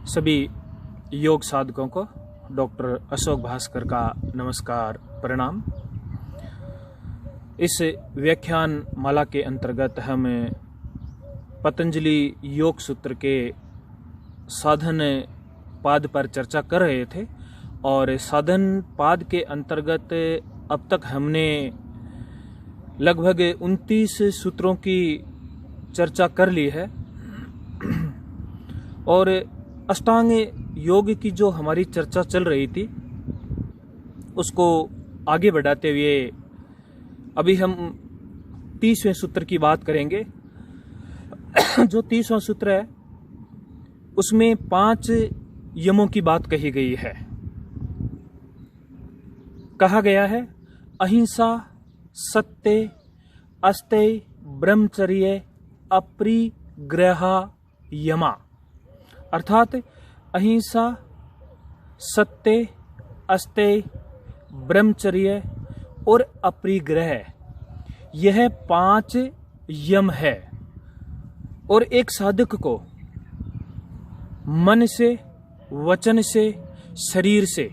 सभी योग साधकों को डॉक्टर अशोक भास्कर का नमस्कार प्रणाम। इस व्याख्यान माला के अंतर्गत हम पतंजलि योग सूत्र के साधन पाद पर चर्चा कर रहे थे और साधन पाद के अंतर्गत अब तक हमने लगभग 29 सूत्रों की चर्चा कर ली है और अष्टांग योग की जो हमारी चर्चा चल रही थी उसको आगे बढ़ाते हुए अभी हम 30वें सूत्र की बात करेंगे। जो 30वां सूत्र है उसमें 5 यमों की बात कही गई है। कहा गया है अहिंसा, सत्य, अस्तेय, ब्रह्मचर्य, अपरिग्रह, यमा। अर्थात अहिंसा, सत्य, अस्तेय, ब्रह्मचर्य और अपरिग्रह, यह 5 यम है और एक साधक को मन से, वचन से, शरीर से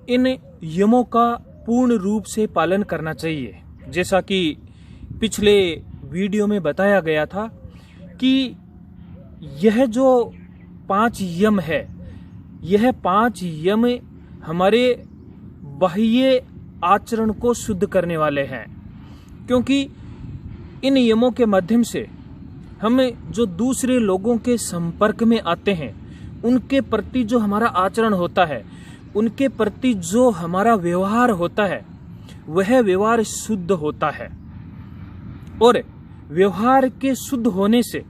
इन यमों का पूर्ण रूप से पालन करना चाहिए। जैसा कि पिछले वीडियो में बताया गया था कि यह जो 5 यम है, यह 5 यम हमारे बाह्य आचरण को शुद्ध करने वाले हैं, क्योंकि इन यमों के माध्यम से हम जो दूसरे लोगों के संपर्क में आते हैं उनके प्रति जो हमारा आचरण होता है, उनके प्रति जो हमारा व्यवहार होता है, वह व्यवहार शुद्ध होता है और व्यवहार के शुद्ध होने से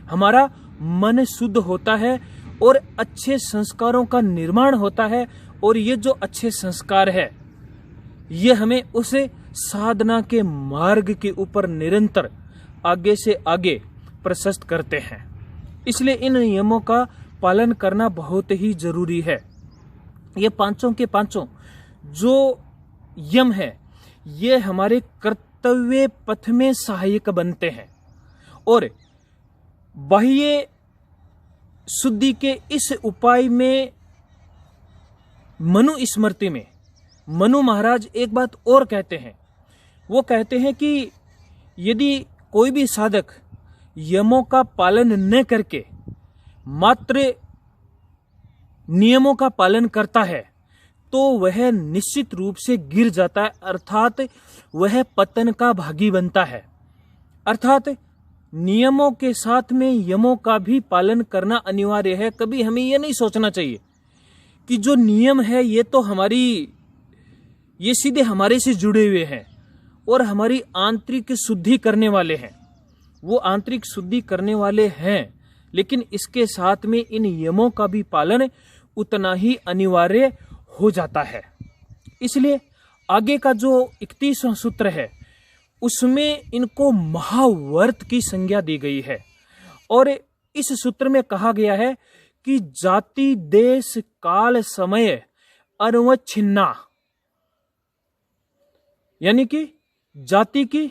हमारा मन शुद्ध होता है और अच्छे संस्कारों का निर्माण होता है। और ये जो अच्छे संस्कार है ये हमें उस साधना के मार्ग के ऊपर निरंतर आगे से आगे प्रशस्त करते हैं। इसलिए इन नियमों का पालन करना बहुत ही जरूरी है। ये पांचों के पांचों जो यम है ये हमारे कर्तव्य पथ में सहायक बनते हैं और बाह्य शुद्धि के इस उपाय में मनु स्मृति में मनु महाराज एक बात और कहते हैं। वो कहते हैं कि यदि कोई भी साधक यमों का पालन न करके मात्र नियमों का पालन करता है तो वह निश्चित रूप से गिर जाता है, अर्थात वह पतन का भागी बनता है। अर्थात नियमों के साथ में यमों का भी पालन करना अनिवार्य है। कभी हमें यह नहीं सोचना चाहिए कि जो नियम है ये सीधे हमारे से जुड़े हुए हैं और हमारी आंतरिक शुद्धि करने वाले हैं। वो आंतरिक शुद्धि करने वाले हैं, लेकिन इसके साथ में इन यमों का भी पालन उतना ही अनिवार्य हो जाता है। इसलिए आगे का जो 31वां सूत्र है उसमें इनको महाव्रत की संज्ञा दी गई है और इस सूत्र में कहा गया है कि जाति, देश, काल, समय अनवच्छिन्ना, यानी कि जाति की,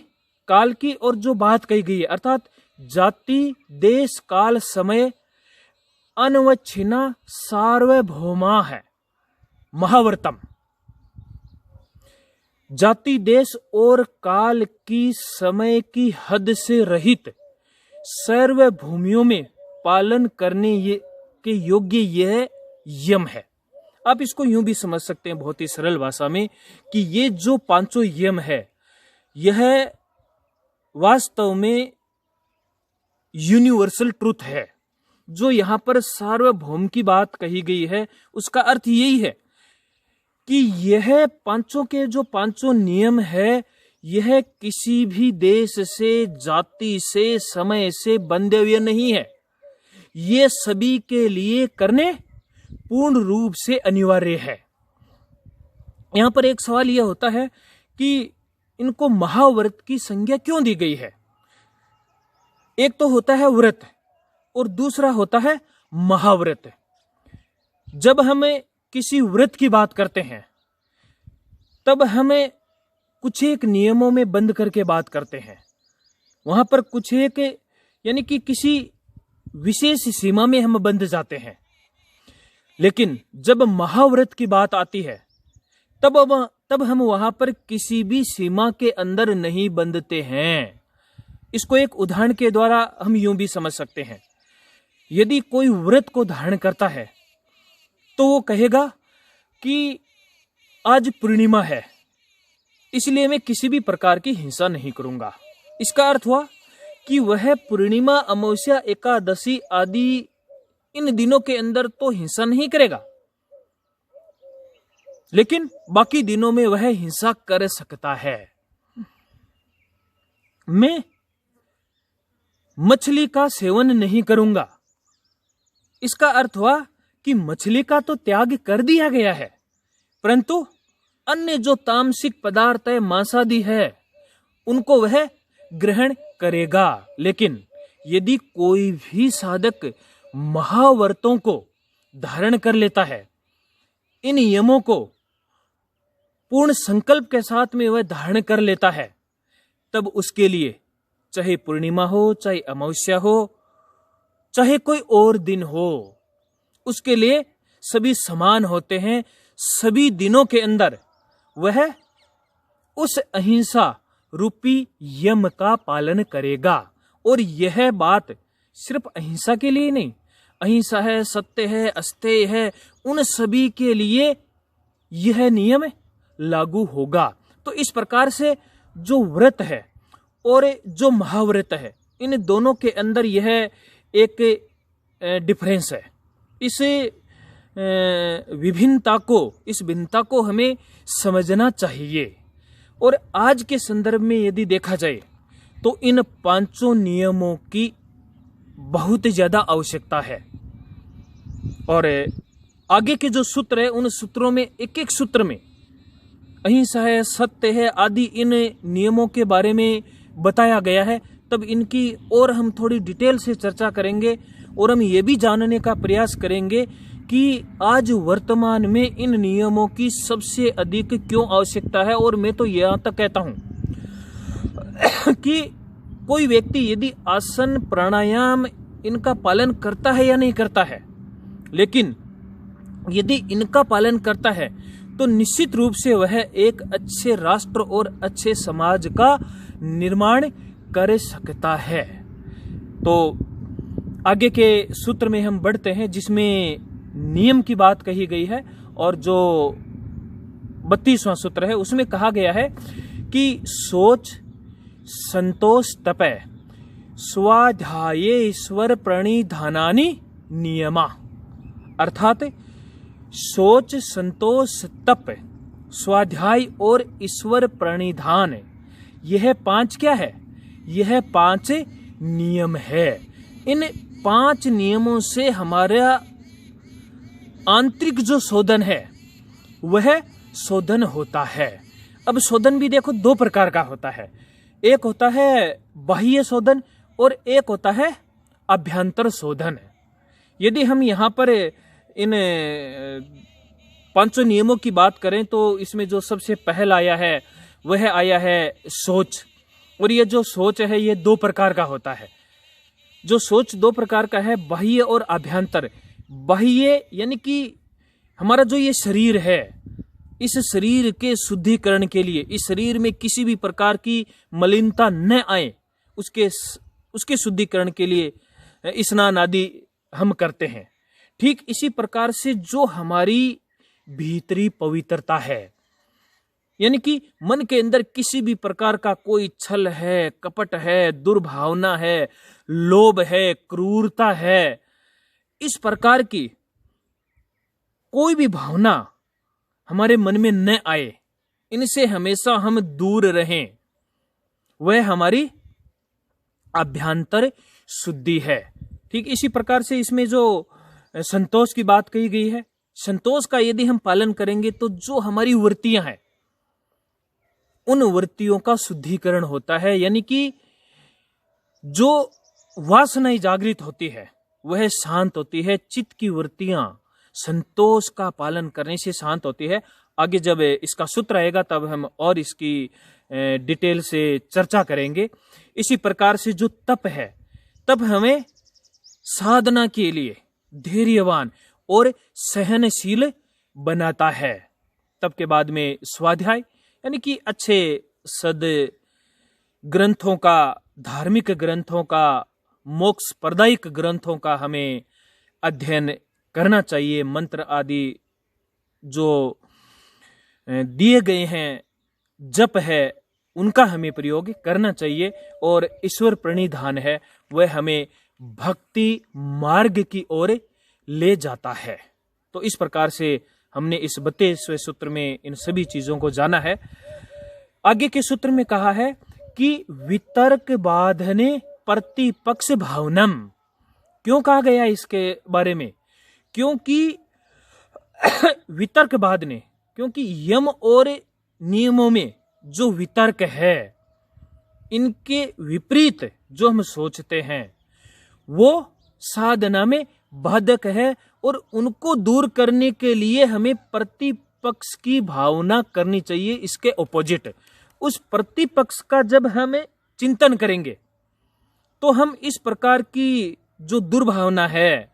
काल की और जो बात कही गई है, अर्थात जाति, देश, काल, समय अनवच्छिन्ना सार्वभौमा है। महाव्रतम जाति, देश और काल की, समय की हद से रहित सर्वभूमियों में पालन करने के योग्य यह यम है। आप इसको यूं भी समझ सकते हैं बहुत ही सरल भाषा में कि ये जो 5 यम है यह वास्तव में यूनिवर्सल ट्रुथ है। जो यहां पर सार्वभौम की बात कही गई है उसका अर्थ यही है कि यह पांचों के जो 5 नियम है यह किसी भी देश से, जाति से, समय से बंधे हुए नहीं है। ये सभी के लिए करने पूर्ण रूप से अनिवार्य है। यहां पर एक सवाल यह होता है कि इनको महाव्रत की संज्ञा क्यों दी गई है। एक तो होता है व्रत और दूसरा होता है महाव्रत। जब हमें किसी व्रत की बात करते हैं तब हमें कुछ एक नियमों में बंद करके बात करते हैं। वहां पर कुछ एक यानी कि किसी विशेष सीमा में हम बंध जाते हैं। लेकिन जब महाव्रत की बात आती है तब हम वहां पर किसी भी सीमा के अंदर नहीं बंधते हैं। इसको एक उदाहरण के द्वारा हम यूं भी समझ सकते हैं। यदि कोई व्रत को धारण करता है तो वो कहेगा कि आज पूर्णिमा है, इसलिए मैं किसी भी प्रकार की हिंसा नहीं करूंगा। इसका अर्थ हुआ कि वह पूर्णिमा, अमावस्या, एकादशी आदि इन दिनों के अंदर तो हिंसा नहीं करेगा, लेकिन बाकी दिनों में वह हिंसा कर सकता है। मैं मछली का सेवन नहीं करूंगा। इसका अर्थ हुआ कि मछली का तो त्याग कर दिया गया है, परंतु अन्य जो तामसिक पदार्थ है, मांसादी है, उनको वह ग्रहण करेगा। लेकिन यदि कोई भी साधक महाव्रतों को धारण कर लेता है, इन नियमों को पूर्ण संकल्प के साथ में वह धारण कर लेता है, तब उसके लिए चाहे पूर्णिमा हो, चाहे अमावस्या हो, चाहे कोई और दिन हो, उसके लिए सभी समान होते हैं। सभी दिनों के अंदर वह उस अहिंसा रूपी यम का पालन करेगा। और यह बात सिर्फ अहिंसा के लिए नहीं, अहिंसा है, सत्य है, अस्तेय है, उन सभी के लिए यह नियम लागू होगा। तो इस प्रकार से जो व्रत है और जो महाव्रत है, इन दोनों के अंदर यह एक डिफरेंस है। इस विभिन्नता को हमें समझना चाहिए। और आज के संदर्भ में यदि देखा जाए तो इन पांचों नियमों की बहुत ज्यादा आवश्यकता है। और आगे के जो सूत्र है, उन सूत्रों में एक एक सूत्र में अहिंसा है, सत्य है आदि इन नियमों के बारे में बताया गया है। तब इनकी और हम थोड़ी डिटेल से चर्चा करेंगे और हम ये भी जानने का प्रयास करेंगे कि आज वर्तमान में इन नियमों की सबसे अधिक क्यों आवश्यकता है। और मैं तो यहाँ तक कहता हूँ कि कोई व्यक्ति यदि आसन, प्राणायाम इनका पालन करता है या नहीं करता है, लेकिन यदि इनका पालन करता है तो निश्चित रूप से वह एक अच्छे राष्ट्र और अच्छे समाज का निर्माण कर सकता है। तो आगे के सूत्र में हम बढ़ते हैं, जिसमें नियम की बात कही गई है। और जो 32वां सूत्र है उसमें कहा गया है कि सोच, संतोष, तपय, स्वाध्यायेश्वर प्रणिधानानि नियमा। अर्थात सोच, संतोष, तप, स्वाध्याय और ईश्वर प्रणिधान, यह 5 क्या है? यह 5 नियम है। इन 5 नियमों से हमारा आंतरिक जो शोधन है वह शोधन होता है। अब शोधन भी देखो 2 प्रकार का होता है। एक होता है बाह्य शोधन और एक होता है अभ्यंतर शोधन। यदि हम यहाँ पर इन 5 नियमों की बात करें तो इसमें जो सबसे पहला आया है वह आया है सोच। और ये जो सोच है ये 2 प्रकार का होता है। जो सोच 2 प्रकार का है, बाह्य और अभ्यंतर। बाह्य यानी कि हमारा जो ये शरीर है, इस शरीर के शुद्धिकरण के लिए, इस शरीर में किसी भी प्रकार की मलिनता न आए, उसके शुद्धिकरण के लिए स्नान आदि हम करते हैं। ठीक इसी प्रकार से जो हमारी भीतरी पवित्रता है, यानी कि मन के अंदर किसी भी प्रकार का कोई छल है, कपट है, दुर्भावना है, लोभ है, क्रूरता है, इस प्रकार की कोई भी भावना हमारे मन में न आए, इनसे हमेशा हम दूर रहें, वह हमारी अभ्यंतर शुद्धि है। ठीक इसी प्रकार से इसमें जो संतोष की बात कही गई है, संतोष का यदि हम पालन करेंगे तो जो हमारी वृत्तियां हैं उन वृत्तियों का शुद्धिकरण होता है। यानी कि जो वासनाएं जागृत होती है वह शांत होती है। चित्त की वृत्तियां संतोष का पालन करने से शांत होती है। आगे जब इसका सूत्र आएगा तब हम और इसकी डिटेल से चर्चा करेंगे। इसी प्रकार से जो तप है, तब हमें साधना के लिए धैर्यवान और सहनशील बनाता है। तब के बाद में स्वाध्याय यानी कि अच्छे सद ग्रंथों का, धार्मिक ग्रंथों का, मोक्ष प्रदायक ग्रंथों का हमें अध्ययन करना चाहिए। मंत्र आदि जो दिए गए हैं, जप है, उनका हमें प्रयोग करना चाहिए। और ईश्वर प्रणिधान है, वह हमें भक्ति मार्ग की ओर ले जाता है। तो इस प्रकार से हमने इस 32वें सूत्र में इन सभी चीजों को जाना है। आगे के सूत्र में कहा है कि वितर्क बाधने प्रतिपक्ष भावनम। क्यों कहा गया इसके बारे में? क्योंकि वितर्क बाधने, क्योंकि यम और नियमों में जो वितर्क है, इनके विपरीत जो हम सोचते हैं वो साधना में बाधक है, और उनको दूर करने के लिए हमें प्रतिपक्ष की भावना करनी चाहिए। इसके ऑपोजिट, उस प्रतिपक्ष का जब हमें चिंतन करेंगे तो हम इस प्रकार की जो दुर्भावना है,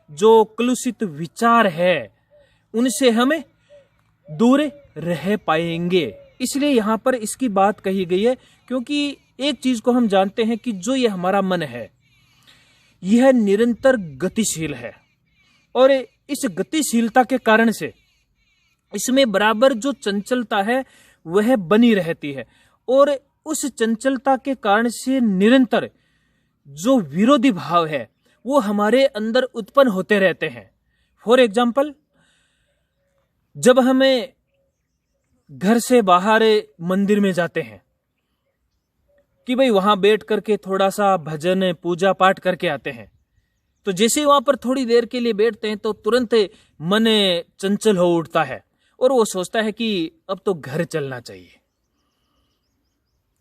जो कलुषित विचार है, उनसे हमें दूर रह पाएंगे। इसलिए यहाँ पर इसकी बात कही गई है, क्योंकि एक चीज को हम जानते हैं कि जो ये हमारा मन है, यह निरंतर गतिशील है, और इस गतिशीलता के कारण से इसमें बराबर जो चंचलता है वह बनी रहती है, और उस चंचलता के कारण से निरंतर जो विरोधी भाव है वो हमारे अंदर उत्पन्न होते रहते हैं। फॉर एग्जाम्पल, जब हमें घर से बाहर मंदिर में जाते हैं कि भाई वहां बैठ करके थोड़ा सा भजन पूजा पाठ करके आते हैं, तो जैसे ही वहां पर थोड़ी देर के लिए बैठते हैं तो तुरंत मन चंचल हो उठता है और वो सोचता है कि अब तो घर चलना चाहिए।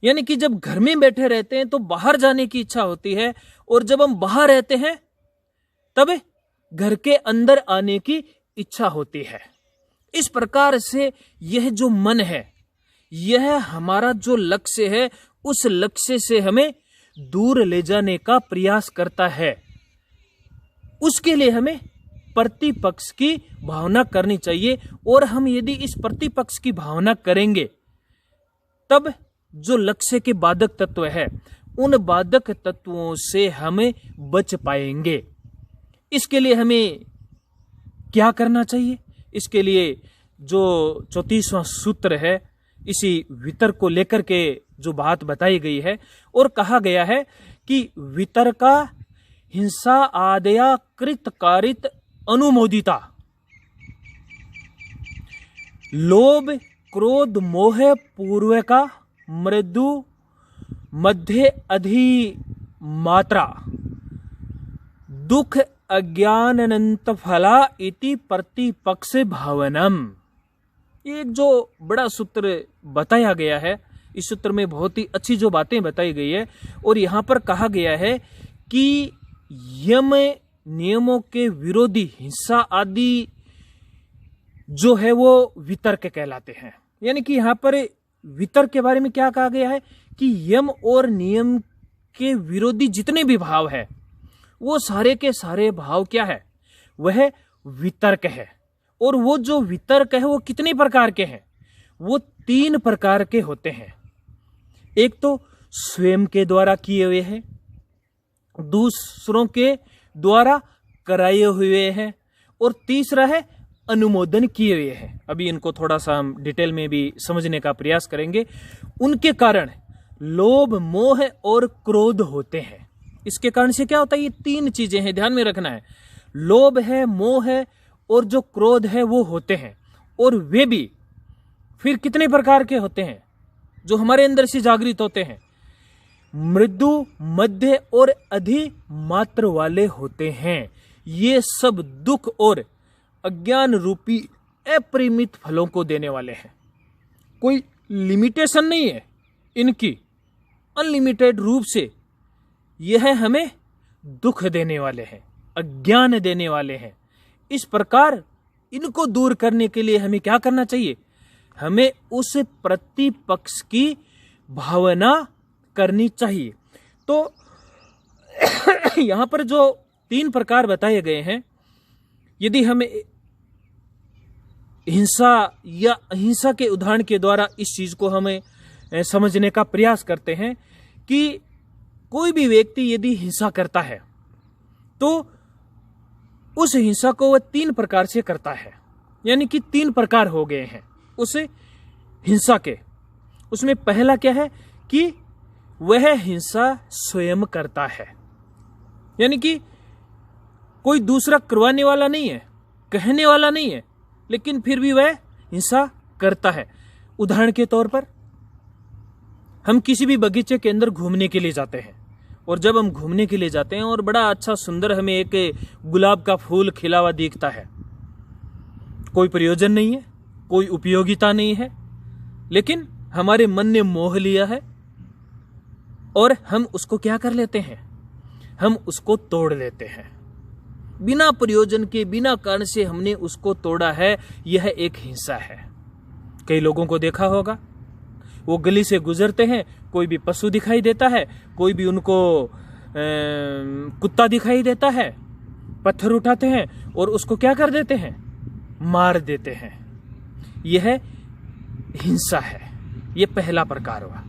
यानी कि जब घर में बैठे रहते हैं तो बाहर जाने की इच्छा होती है, और जब हम बाहर रहते हैं तब घर के अंदर आने की इच्छा होती है। इस प्रकार से यह जो मन है, यह हमारा जो लक्ष्य है, उस लक्ष्य से हमें दूर ले जाने का प्रयास करता है। उसके लिए हमें प्रतिपक्ष की भावना करनी चाहिए, और हम यदि इस प्रतिपक्ष की भावना करेंगे तब जो लक्ष्य के बाधक तत्व है, उन बाधक तत्वों से हमें बच पाएंगे। इसके लिए हमें क्या करना चाहिए? इसके लिए जो 34वां सूत्र है, इसी वितर्क को लेकर के जो बात बताई गई है, और कहा गया है कि वितर्का हिंसा आदया कृत कारित अनुमोदिता, लोभ क्रोध मोह पूर्वका मृदु मध्य अधि मात्रा दुख अज्ञानंत फला इति प्रतिपक्ष भावनम। ये एक जो बड़ा सूत्र बताया गया है, इस सूत्र में बहुत ही अच्छी जो बातें बताई गई है, और यहाँ पर कहा गया है कि यम नियमों के विरोधी हिंसा आदि जो है वो वितर्क कहलाते हैं। यानी कि यहाँ पर वितर्क के बारे में क्या कहा गया है कि यम और नियम के विरोधी जितने भी भाव है, वो सारे के सारे भाव क्या है? वह वितर्क है। और वो जो वितर्क है वो कितने प्रकार के हैं? वो 3 प्रकार के होते हैं। एक तो स्वयं के द्वारा किए हुए हैं, दूसरों के द्वारा कराए हुए हैं, और तीसरा है अनुमोदन किए हुए हैं। अभी इनको थोड़ा सा हम डिटेल में भी समझने का प्रयास करेंगे। उनके कारण लोभ मोह और क्रोध होते हैं। इसके कारण से क्या होता है? ये 3 चीजें हैं, ध्यान में रखना है। लोभ है, मोह है, और जो क्रोध है वो होते हैं। और वे भी फिर कितने प्रकार के होते हैं जो हमारे अंदर से जागृत होते हैं? मृदु मध्य और अधि मात्र वाले होते हैं। ये सब दुख और अज्ञान रूपी अपरिमित फलों को देने वाले हैं। कोई लिमिटेशन नहीं है इनकी, अनलिमिटेड रूप से यह हमें दुख देने वाले हैं, अज्ञान देने वाले हैं। इस प्रकार इनको दूर करने के लिए हमें क्या करना चाहिए? हमें उस प्रतिपक्ष की भावना करनी चाहिए। तो यहां पर जो 3 प्रकार बताए गए हैं, यदि हम हिंसा या अहिंसा के उदाहरण के द्वारा इस चीज को हमें समझने का प्रयास करते हैं कि कोई भी व्यक्ति यदि हिंसा करता है तो उस हिंसा को वह 3 प्रकार से करता है, यानी कि 3 प्रकार हो गए हैं उस हिंसा के। उसमें पहला क्या है कि वह हिंसा स्वयं करता है, यानी कि कोई दूसरा करवाने वाला नहीं है, कहने वाला नहीं है, लेकिन फिर भी वह हिंसा करता है। उदाहरण के तौर पर हम किसी भी बगीचे के अंदर घूमने के लिए जाते हैं, और जब हम घूमने के लिए जाते हैं और बड़ा अच्छा सुंदर हमें एक गुलाब का फूल खिला हुआ दिखता है, कोई प्रयोजन नहीं है, कोई उपयोगिता नहीं है, लेकिन हमारे मन ने मोह लिया है और हम उसको क्या कर लेते हैं, हम उसको तोड़ लेते हैं। बिना प्रयोजन के, बिना कारण से हमने उसको तोड़ा है, यह एक हिंसा है। कई लोगों को देखा होगा, वो गली से गुजरते हैं, कोई भी पशु दिखाई देता है, कोई भी उनको कुत्ता दिखाई देता है, पत्थर उठाते हैं और उसको क्या कर देते हैं, मार देते हैं। यह हिंसा है। यह पहला प्रकार हुआ।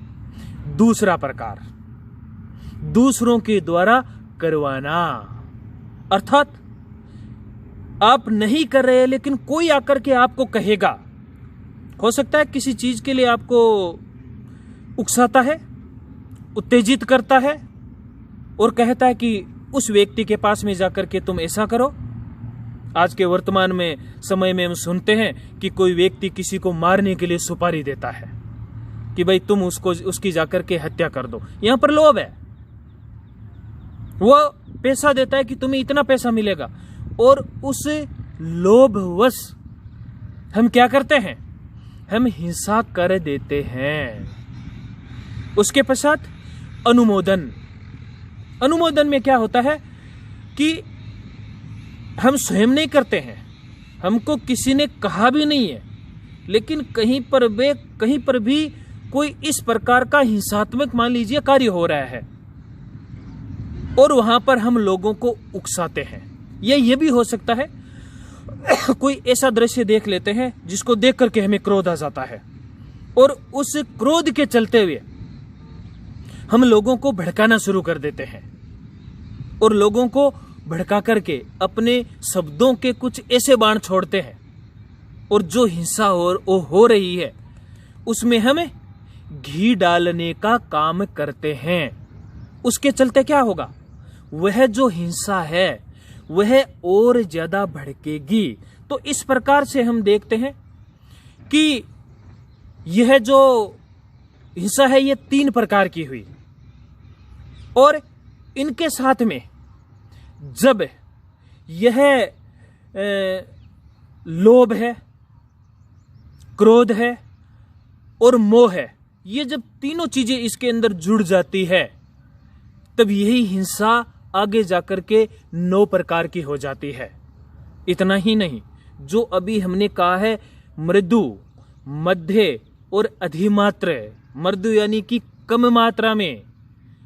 दूसरा प्रकार, दूसरों के द्वारा करवाना, अर्थात आप नहीं कर रहे लेकिन कोई आकर के आपको कहेगा। हो सकता है किसी चीज के लिए आपको उकसाता है, उत्तेजित करता है और कहता है कि उस व्यक्ति के पास में जाकर के तुम ऐसा करो। आज के वर्तमान में समय में हम सुनते हैं कि कोई व्यक्ति किसी को मारने के लिए सुपारी देता है कि भाई तुम उसकी जाकर के हत्या कर दो। यहां पर लोभ है, वो पैसा देता है कि तुम्हें इतना पैसा मिलेगा, और उस लोभवश हम क्या करते हैं, हम हिंसा कर देते हैं। उसके पश्चात अनुमोदन। अनुमोदन में क्या होता है कि हम स्वयं नहीं करते हैं, हमको किसी ने कहा भी नहीं है, लेकिन कहीं पर भी कोई इस प्रकार का हिंसात्मक मान लीजिए कार्य हो रहा है और वहां पर हम लोगों को उकसाते हैं। ये भी हो सकता है कोई ऐसा दृश्य देख लेते हैं जिसको देख करके हमें क्रोध आ जाता है, और उस क्रोध के चलते हुए हम लोगों को भड़काना शुरू कर देते हैं और लोगों को भड़का करके अपने शब्दों के कुछ ऐसे बाण छोड़ते हैं, और जो हिंसा हो रही है उसमें हमें घी डालने का काम करते हैं। उसके चलते क्या होगा, वह जो हिंसा है वह और ज्यादा भड़केगी। तो इस प्रकार से हम देखते हैं कि यह जो हिंसा है ये 3 प्रकार की हुई, और इनके साथ में जब यह लोभ है, क्रोध है और मोह है, ये जब तीनों चीजें इसके अंदर जुड़ जाती है, तब यही हिंसा आगे जाकर के 9 प्रकार की हो जाती है। इतना ही नहीं, जो अभी हमने कहा है मृदु, मध्य और अधिमात्र। मृदु यानी कि कम मात्रा में,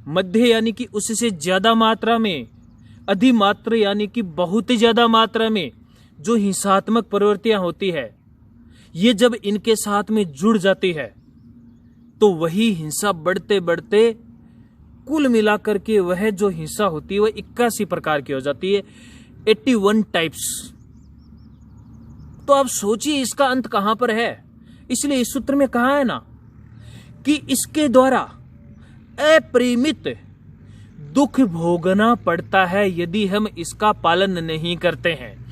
मध्य यानी कि उससे ज्यादा मात्रा में, अधिमात्र यानी कि बहुत ज्यादा मात्रा में जो हिंसात्मक प्रवृत्तियां होती है, ये जब इनके साथ में जुड़ जाती है तो वही हिंसा बढ़ते बढ़ते कुल मिलाकर के वह जो हिंसा होती है वह 81 प्रकार की हो जाती है, 81 टाइप्स। तो आप सोचिए इसका अंत कहां पर है। इसलिए इस सूत्र में कहा है ना कि इसके द्वारा अपरिमित दुख भोगना पड़ता है यदि हम इसका पालन नहीं करते हैं।